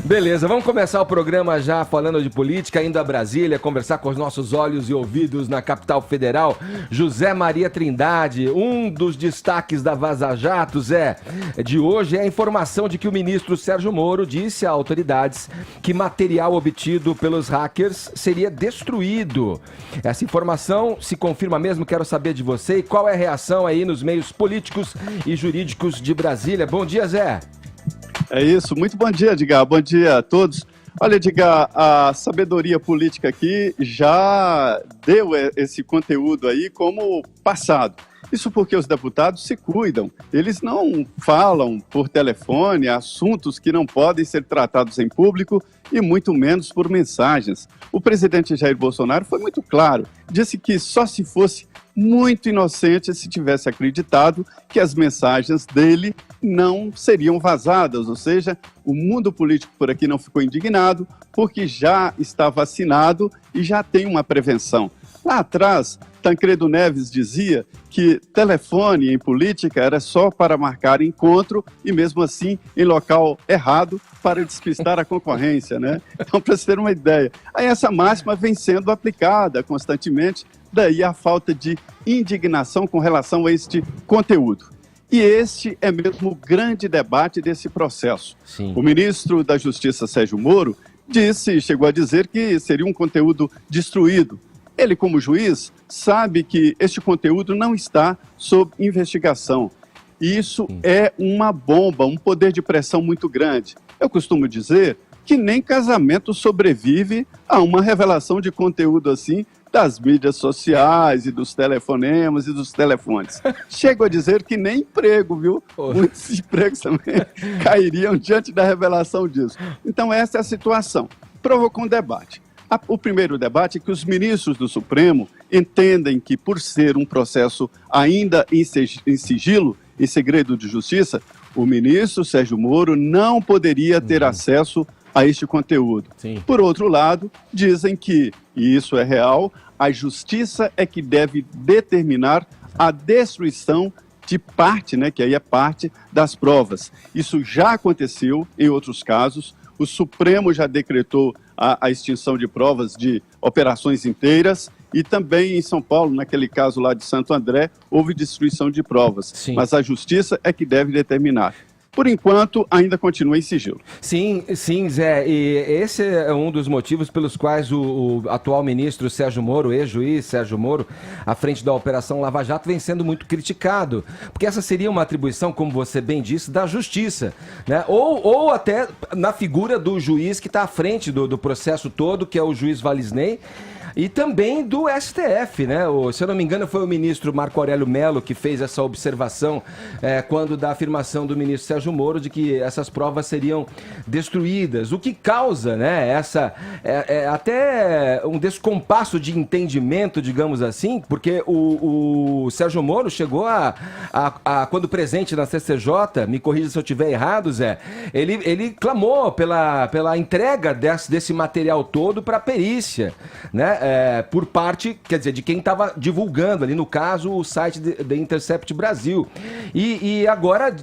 Beleza, vamos começar o programa já falando de política, indo a Brasília, conversar com os nossos olhos e ouvidos na capital federal. José Maria Trindade, um dos destaques da Vaza Jato, Zé, de hoje é a informação de que o ministro Sérgio Moro disse a autoridades que material obtido pelos hackers seria destruído. Essa informação se confirma mesmo? Quero saber de você e qual é a reação aí nos meios políticos e jurídicos de Brasília. Bom dia, Zé. É isso, muito bom dia, Edgar, bom dia a todos. Olha, Edgar, a sabedoria política aqui já deu esse conteúdo aí como passado. Isso porque os deputados se cuidam, eles não falam por telefone assuntos que não podem ser tratados em público e muito menos por mensagens. O presidente Jair Bolsonaro foi muito claro, disse que só se fosse muito inocente se tivesse acreditado que as mensagens dele não seriam vazadas, ou seja, o mundo político por aqui não ficou indignado porque já está vacinado e já tem uma prevenção. Lá atrás, Tancredo Neves dizia que telefone em política era só para marcar encontro e mesmo assim em local errado para despistar a concorrência, né? Então, para você ter uma ideia, aí essa máxima vem sendo aplicada constantemente, daí a falta de indignação com relação a este conteúdo. E este é mesmo o grande debate desse processo. Sim. O ministro da Justiça, Sérgio Moro, chegou a dizer que seria um conteúdo destruído. Ele, como juiz, sabe que este conteúdo não está sob investigação. Isso é uma bomba, um poder de pressão muito grande. Eu costumo dizer que nem casamento sobrevive a uma revelação de conteúdo assim das mídias sociais e dos telefonemas e dos telefones. Chego a dizer que nem emprego, viu? Muitos empregos também cairiam diante da revelação disso. Então essa é a situação. Provocou um debate. O primeiro debate é que os ministros do Supremo entendem que, por ser um processo ainda em sigilo, em segredo de justiça, o ministro Sérgio Moro não poderia ter acesso a este conteúdo. Sim. Por outro lado, dizem que, e isso é real, a justiça é que deve determinar a destruição de parte, né, que aí é parte das provas. Isso já aconteceu em outros casos. O Supremo já decretou a extinção de provas de operações inteiras e também em São Paulo, naquele caso lá de Santo André, houve destruição de provas. Sim. Mas a justiça é que deve determinar. Por enquanto, ainda continua em sigilo. Sim, Zé, e esse é um dos motivos pelos quais o atual ministro Sérgio Moro, ex-juiz Sérgio Moro, à frente da Operação Lava Jato, vem sendo muito criticado, porque essa seria uma atribuição, como você bem disse, da justiça, né? Ou até na figura do juiz que está à frente do processo todo, que é o juiz Walisney, e também do STF, né? Se eu não me engano, foi o ministro Marco Aurélio Mello que fez essa observação quando da afirmação do ministro Sérgio Moro de que essas provas seriam destruídas, o que causa, né, até um descompasso de entendimento, digamos assim, porque o Sérgio Moro chegou quando presente na CCJ, me corrija se eu estiver errado, Zé, ele clamou pela entrega desse material todo para a perícia, né? Por parte, quer dizer, de quem estava divulgando ali, no caso, o site The Intercept Brasil. E agora,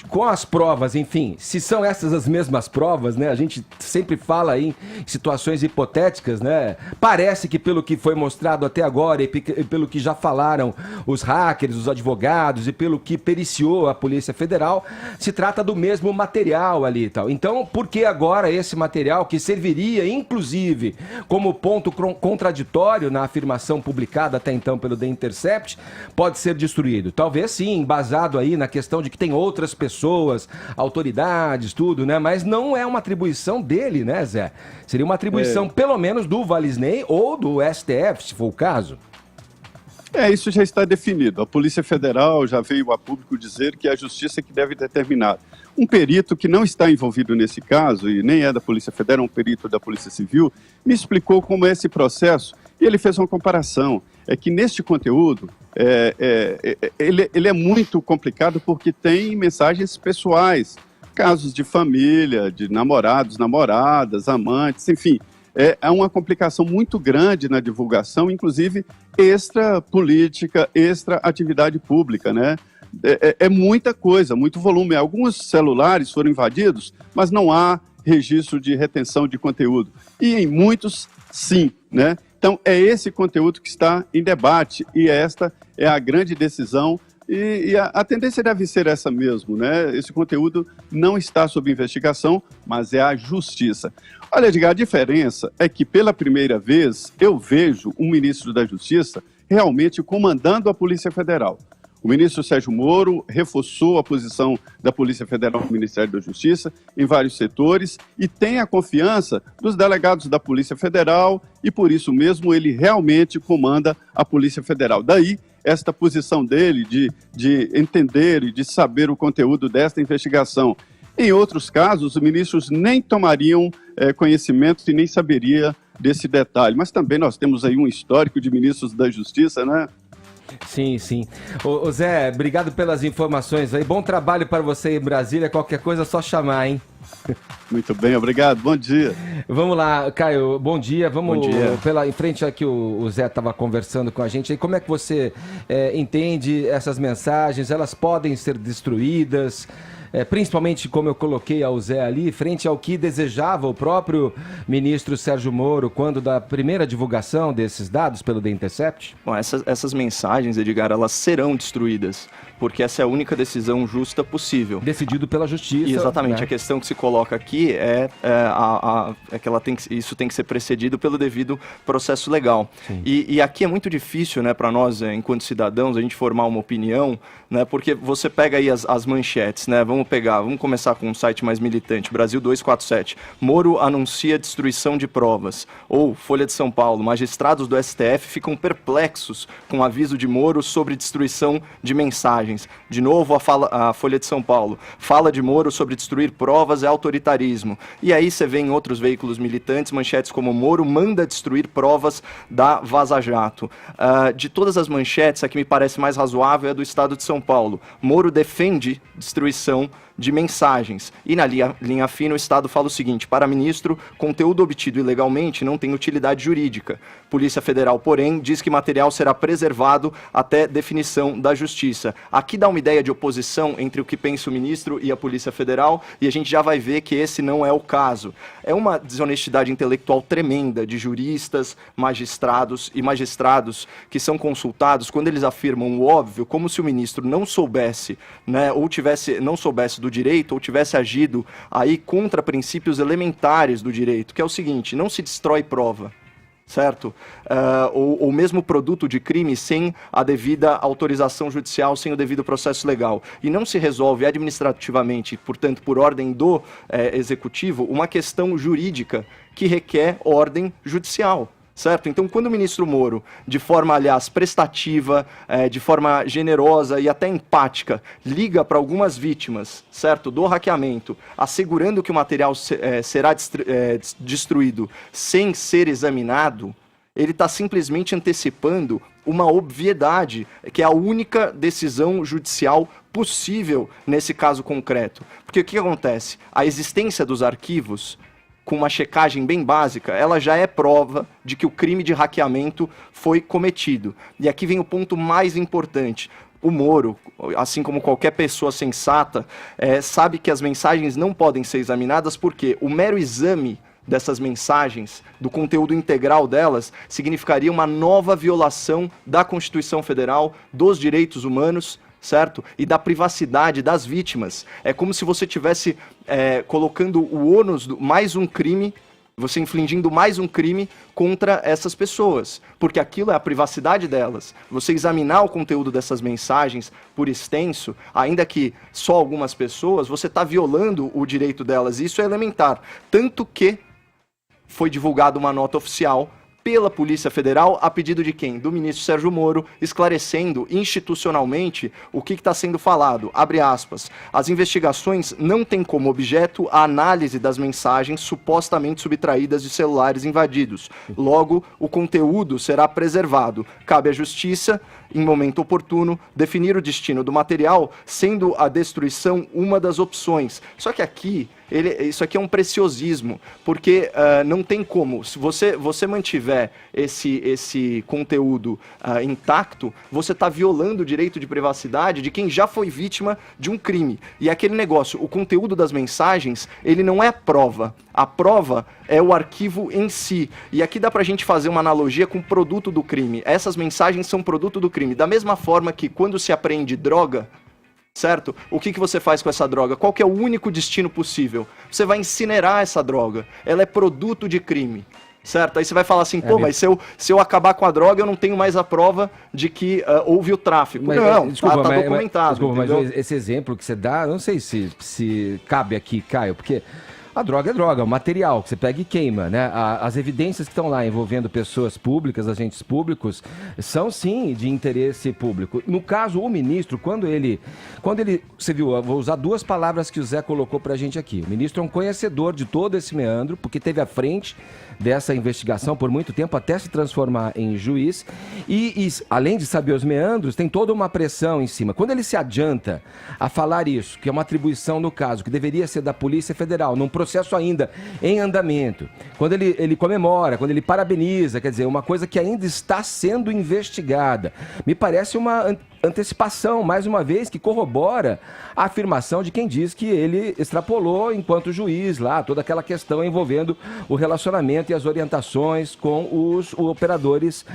com as provas, enfim, se são essas as mesmas provas, né? A gente sempre fala aí em situações hipotéticas, né? Parece que pelo que foi mostrado até agora e pelo que já falaram os hackers, os advogados e pelo que periciou a Polícia Federal, se trata do mesmo material ali e tal. Então, por que agora esse material que serviria, inclusive, como ponto contraditório na afirmação publicada até então pelo The Intercept, pode ser destruído? Talvez sim, embasado aí na questão de que tem outras pessoas, autoridades, tudo, né? Mas não é uma atribuição dele, né, Zé? Seria uma atribuição, pelo menos, do Walisney ou do STF, se for o caso. Isso já está definido. A Polícia Federal já veio a público dizer que é a justiça que deve determinar. Um perito que não está envolvido nesse caso, e nem é da Polícia Federal, é um perito da Polícia Civil, me explicou como é esse processo, e ele fez uma comparação. É que neste conteúdo, ele é muito complicado porque tem mensagens pessoais, casos de família, de namorados, namoradas, amantes, enfim. É uma complicação muito grande na divulgação, inclusive extra-política, extra-atividade pública, né? É muita coisa, muito volume. Alguns celulares foram invadidos, mas não há registro de retenção de conteúdo. E em muitos, sim, né? Então, é esse conteúdo que está em debate e esta é a grande decisão e a tendência deve ser essa mesmo, né? Esse conteúdo não está sob investigação, mas é a justiça. Olha, Edgar, a diferença é que pela primeira vez eu vejo um ministro da Justiça realmente comandando a Polícia Federal. O ministro Sérgio Moro reforçou a posição da Polícia Federal no Ministério da Justiça em vários setores e tem a confiança dos delegados da Polícia Federal e, por isso mesmo, ele realmente comanda a Polícia Federal. Daí, esta posição dele de entender e de saber o conteúdo desta investigação. Em outros casos, os ministros nem tomariam conhecimento e nem saberia desse detalhe. Mas também nós temos aí um histórico de ministros da Justiça, né? Sim, sim. Ô Zé, obrigado pelas informações aí. Bom trabalho para você em Brasília. Qualquer coisa é só chamar, hein? Muito bem, obrigado. Bom dia. Vamos lá, Caio. Bom dia. Vamos bom dia. Em frente aqui o Zé estava conversando com a gente. Como é que você entende essas mensagens? Elas podem ser destruídas? Principalmente, como eu coloquei ao Zé ali, frente ao que desejava o próprio ministro Sérgio Moro quando da primeira divulgação desses dados pelo The Intercept? Bom, essas mensagens, Edgar, elas serão destruídas, porque essa é a única decisão justa possível. Decidido pela Justiça. Exatamente. Né? A questão que se coloca aqui é que isso tem que ser precedido pelo devido processo legal. E aqui é muito difícil, né, para nós, enquanto cidadãos, a gente formar uma opinião, né, porque você pega aí as manchetes, né, vamos começar com um site mais militante, Brasil 247. Moro anuncia destruição de provas. Ou Folha de São Paulo, magistrados do STF ficam perplexos com o aviso de Moro sobre destruição de mensagens. De novo, a Folha de São Paulo. Fala de Moro sobre destruir provas é autoritarismo. E aí você vê em outros veículos militantes manchetes como Moro manda destruir provas da Vaza Jato. De todas as manchetes, a que me parece mais razoável é a do Estado de São Paulo. Moro defende destruição de mensagens. E na linha fina, o Estado fala o seguinte: para ministro, conteúdo obtido ilegalmente não tem utilidade jurídica. Polícia Federal, porém, diz que material será preservado até definição da Justiça. Aqui dá uma ideia de oposição entre o que pensa o ministro e a Polícia Federal, e a gente já vai ver que esse não é o caso. É uma desonestidade intelectual tremenda de juristas, magistrados que são consultados quando eles afirmam o óbvio, como se o ministro não soubesse, né, não soubesse do direito ou tivesse agido aí contra princípios elementares do direito, que é o seguinte: não se destrói prova, certo? Ou mesmo produto de crime sem a devida autorização judicial, sem o devido processo legal. E não se resolve administrativamente, portanto, por ordem do executivo, uma questão jurídica que requer ordem judicial. Certo? Então, quando o ministro Moro, de forma, aliás, prestativa, de forma generosa e até empática, liga para algumas vítimas, certo, do hackeamento, assegurando que o material será destruído sem ser examinado, ele está simplesmente antecipando uma obviedade, que é a única decisão judicial possível nesse caso concreto. Porque o que acontece? A existência dos arquivos, com uma checagem bem básica, ela já é prova de que o crime de hackeamento foi cometido. E aqui vem o ponto mais importante. O Moro, assim como qualquer pessoa sensata, sabe que as mensagens não podem ser examinadas porque o mero exame dessas mensagens, do conteúdo integral delas, significaria uma nova violação da Constituição Federal, dos direitos humanos, certo? E da privacidade das vítimas. É como se você estivesse colocando o ônus, mais um crime, você infligindo mais um crime contra essas pessoas, porque aquilo é a privacidade delas. Você examinar o conteúdo dessas mensagens por extenso, ainda que só algumas pessoas, você está violando o direito delas. Isso é elementar. Tanto que foi divulgada uma nota oficial pela Polícia Federal, a pedido de quem? Do ministro Sérgio Moro, esclarecendo institucionalmente o que está sendo falado. Abre aspas. As investigações não têm como objeto a análise das mensagens supostamente subtraídas de celulares invadidos. Logo, o conteúdo será preservado. Cabe à Justiça, em momento oportuno, definir o destino do material, sendo a destruição uma das opções. Só que aqui isso aqui é um preciosismo, porque não tem como, se você mantiver esse conteúdo intacto, você está violando o direito de privacidade de quem já foi vítima de um crime. E aquele negócio, o conteúdo das mensagens, ele não é prova. A prova é o arquivo em si. E aqui dá pra gente fazer uma analogia com o produto do crime. Essas mensagens são produto do crime. Da mesma forma que quando se apreende droga, certo? O que você faz com essa droga? Qual que é o único destino possível? Você vai incinerar essa droga. Ela é produto de crime. Certo? Aí você vai falar assim, pô, mas se eu acabar com a droga, eu não tenho mais a prova de que houve o tráfico. Mas, não, desculpa, tá documentado. Mas esse exemplo que você dá, eu não sei se cabe aqui, Caio, porque a droga é droga, é um material que você pega e queima, né? As evidências que estão lá envolvendo pessoas públicas, agentes públicos, são sim de interesse público. No caso, o ministro, quando ele, você viu, eu vou usar duas palavras que o Zé colocou pra gente aqui. O ministro é um conhecedor de todo esse meandro, porque teve à frente dessa investigação por muito tempo, até se transformar em juiz, e além de saber os meandros, tem toda uma pressão em cima. Quando ele se adianta a falar isso, que é uma atribuição no caso, que deveria ser da Polícia Federal, num processo ainda em andamento, quando ele comemora, quando ele parabeniza, quer dizer, uma coisa que ainda está sendo investigada, me parece uma antecipação, mais uma vez, que corrobora a afirmação de quem diz que ele extrapolou enquanto juiz lá, toda aquela questão envolvendo o relacionamento e as orientações com os operadores,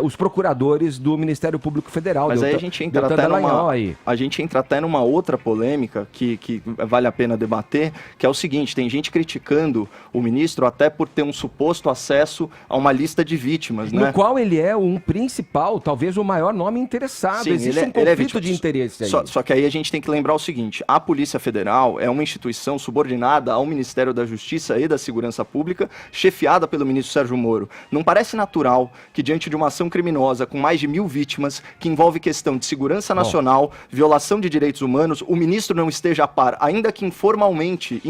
os procuradores do Ministério Público Federal. Mas aí a gente entra até numa outra polêmica que vale a pena debater, que é o seguinte, tem gente criticando o ministro até por ter um suposto acesso a uma lista de vítimas, né? No qual ele é um principal, talvez o maior nome interessado. Sim, existe um conflito de interesse aí. Só que aí a gente tem que lembrar o seguinte, a Polícia Federal é uma instituição subordinada ao Ministério da Justiça e da Segurança Pública, chefiada pelo ministro Sérgio Moro. Não parece natural que diante de uma ação criminosa com mais de 1000 vítimas, que envolve questão de segurança nacional, violação de direitos humanos, o ministro não esteja a par, ainda que informalmente,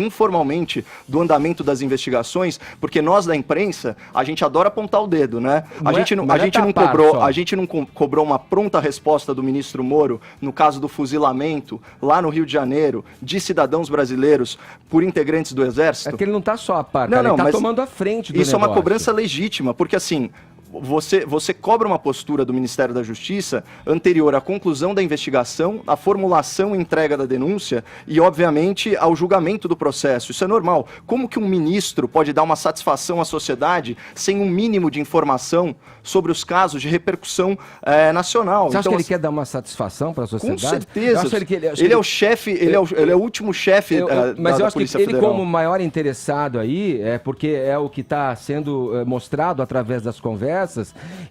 do andamento das investigações, porque nós da imprensa, a gente adora apontar o dedo, né? A gente não cobrou uma pronta resposta do ministro Moro no caso do fuzilamento lá no Rio de Janeiro de cidadãos brasileiros por integrantes do Exército. É que ele não está só a par, ele está tomando a frente do negócio. Isso é uma cobrança legítima, porque assim, você cobra uma postura do Ministério da Justiça anterior à conclusão da investigação, à formulação e entrega da denúncia e, obviamente, ao julgamento do processo. Isso é normal. Como que um ministro pode dar uma satisfação à sociedade sem um mínimo de informação sobre os casos de repercussão nacional? Você acha que ele quer dar uma satisfação para a sociedade? Com certeza. Ele é o chefe, ele é o último chefe da Polícia Federal. Mas eu acho que ele, como maior interessado aí, porque é o que está sendo mostrado através das conversas,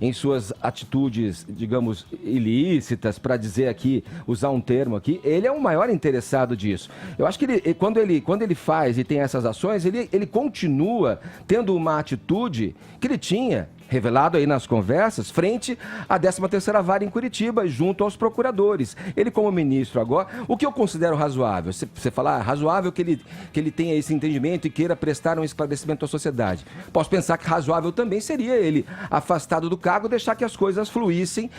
em suas atitudes, digamos, ilícitas, para dizer aqui, usar um termo aqui, ele é o maior interessado disso. Eu acho que quando ele faz e tem essas ações, ele continua tendo uma atitude que ele tinha revelado aí nas conversas, frente à 13ª Vara em Curitiba, junto aos procuradores. Ele, como ministro agora, o que eu considero razoável? Você falar, razoável que ele tenha esse entendimento e queira prestar um esclarecimento à sociedade. Posso pensar que razoável também seria ele, afastado do cargo, deixar que as coisas fluíssem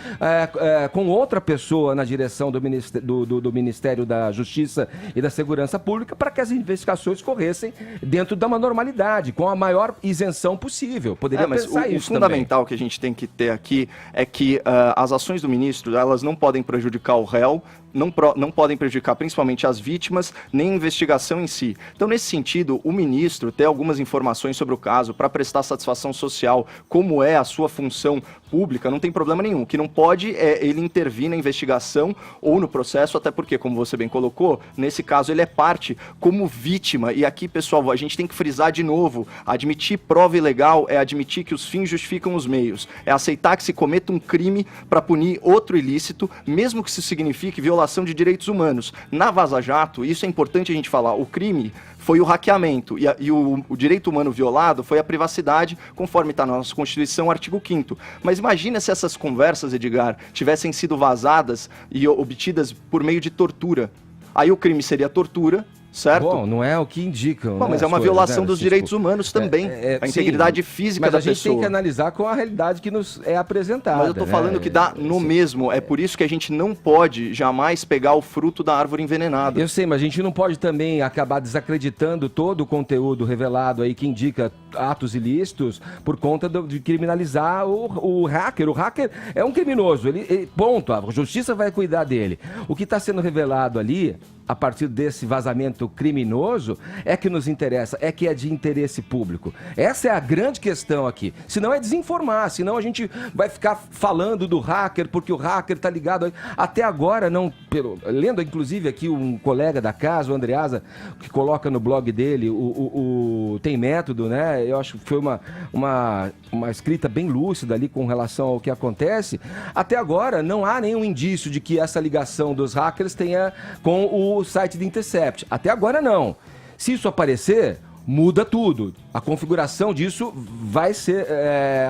com outra pessoa na direção do Ministério da Justiça e da Segurança Pública, para que as investigações corressem dentro de uma normalidade, com a maior isenção possível. Poderia pensar isso. O fundamental que a gente tem que ter aqui é que as ações do ministro, elas não podem prejudicar o réu, não podem prejudicar principalmente as vítimas, nem a investigação em si. Então, nesse sentido, o ministro ter algumas informações sobre o caso para prestar satisfação social, como é a sua função pública, não tem problema nenhum. O que não pode é ele intervir na investigação ou no processo, até porque, como você bem colocou, nesse caso ele é parte como vítima. E aqui, pessoal, a gente tem que frisar de novo, admitir prova ilegal é admitir que os fins justificam os meios. É aceitar que se cometa um crime para punir outro ilícito, mesmo que isso signifique violação de direitos humanos. Na Vaza Jato, isso é importante a gente falar, o crime foi o hackeamento e o direito humano violado foi a privacidade, conforme está na nossa Constituição, artigo 5º. Mas imagina se essas conversas, Edgar, tivessem sido vazadas e obtidas por meio de tortura. Aí o crime seria tortura certo? Bom, não é o que indicam. Bom, né, mas é uma as coisas, violação né, dos Cisco? direitos humanos também. A Sim, integridade física da pessoa. Mas a gente tem que analisar com a realidade que nos é apresentada. Mas eu tô falando que dá no mesmo. É por isso que a gente não pode jamais pegar o fruto da árvore envenenada. Eu sei, mas a gente não pode também acabar desacreditando todo o conteúdo revelado aí que indica atos ilícitos por conta de criminalizar o hacker. O hacker é um criminoso, ponto, a justiça vai cuidar dele. O que está sendo revelado ali, a partir desse vazamento criminoso, é que nos interessa, é que é de interesse público. Essa é a grande questão aqui. Senão é desinformar, senão a gente vai ficar falando do hacker, porque o hacker está ligado... Até agora, não, lendo inclusive aqui um colega da casa, o Andreasa, que coloca no blog dele, Tem Método, né? Eu acho que foi uma escrita bem lúcida ali com relação ao que acontece. Até agora, não há nenhum indício de que essa ligação dos hackers tenha com o site de Intercept. Até agora não. Se isso aparecer, muda tudo. A configuração disso vai ser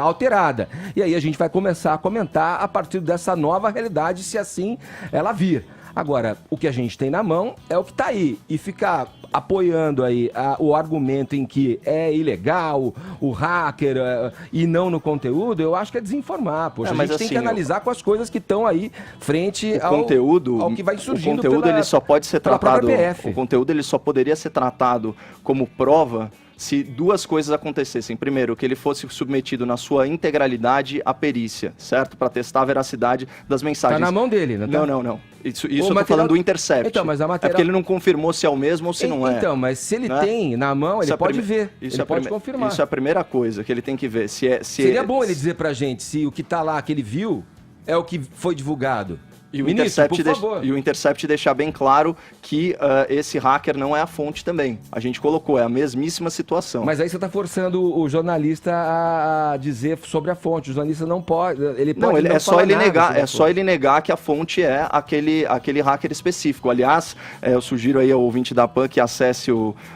alterada. E aí a gente vai começar a comentar a partir dessa nova realidade, se assim ela vir. Agora, o que a gente tem na mão é o que está aí. E ficar apoiando aí o argumento em que é ilegal, o hacker, e não no conteúdo, eu acho que é desinformar. Poxa, a gente tem que analisar com as coisas que estão aí frente ao que vai surgindo. O conteúdo ele só pode ser tratado. O conteúdo ele só poderia ser tratado como prova se duas coisas acontecessem. Primeiro, que ele fosse submetido na sua integralidade à perícia, certo? Para testar a veracidade das mensagens. Tá na mão dele, né? Não. Isso eu tô falando do Intercept. Então, mas a matéria... É porque ele não confirmou se é o mesmo ou se não é. Então, mas se ele tem na mão, ele pode ver. Ele pode confirmar. Isso é a primeira coisa que ele tem que ver. Seria bom ele dizer pra gente se o que tá lá, que ele viu, é o que foi divulgado. E o Intercept deixar bem claro que esse hacker não é a fonte também. A gente colocou, é a mesmíssima situação. Mas aí você está forçando o jornalista a dizer sobre a fonte. O jornalista não pode. É só ele negar que a fonte é aquele hacker específico. Aliás, eu sugiro aí ao ouvinte da PAN que acesse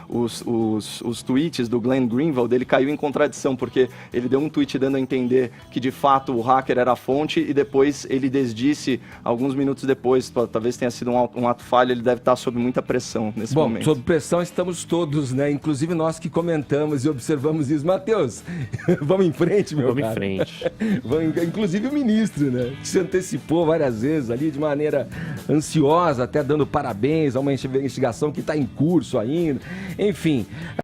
os tweets do Glenn Greenwald. Ele caiu em contradição, porque ele deu um tweet dando a entender que de fato o hacker era a fonte e depois ele desdisse alguns minutos depois, talvez tenha sido um ato falho, ele deve estar sob muita pressão nesse momento. Sob pressão estamos todos, né? Inclusive nós que comentamos e observamos isso. Matheus, vamos em frente, meu Vamos em frente. Inclusive o ministro, né? Que se antecipou várias vezes ali de maneira ansiosa, até dando parabéns a uma investigação que está em curso ainda. Enfim...